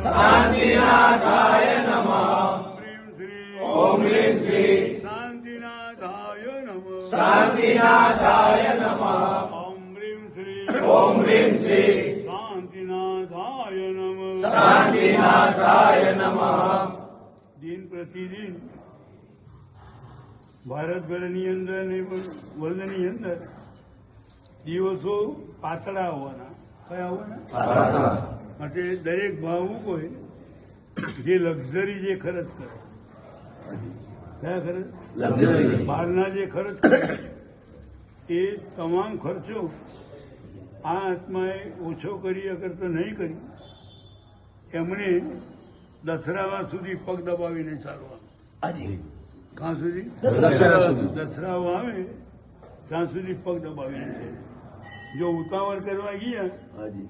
શાંતિનાથાય નમઃ. ઓમ હ્રીમ શ્રી શાંતિનાથાય નમઃ. શાંતિનાથાય નમઃ. ઓમ હ્રીમ ઓમ હ્રીમ શ્રી શ્રી શાંતિનાથાય નમઃ. શાંતિનાથાય નમઃ. દિન પ્રતિદિન ભારતભરની અંદર ને વર્લ્ડની અંદર દિવસો પાતળા હોવાના, કયા હોવાના માટે દરેક ભાવુકોએ જે લક્ઝરી જે ખર્ચ કરે, કયા ખર્ચ? લક્ઝરી. બહારના જે ખર્ચ કરે એ તમામ ખર્ચો આ આત્માએ ઓછો કરી અગર તો નહીં કરી, એમણે દસરાવા સુધી પગ દબાવીને ચાલવાનું. હાજી. ક્યાં સુધી? દસરા સુધી. દસરાઓ આવે ત્યાં સુધી પગ દબાવીને ચાલવાનું. જો ઉતાવળ કરવા ગયા હાજી.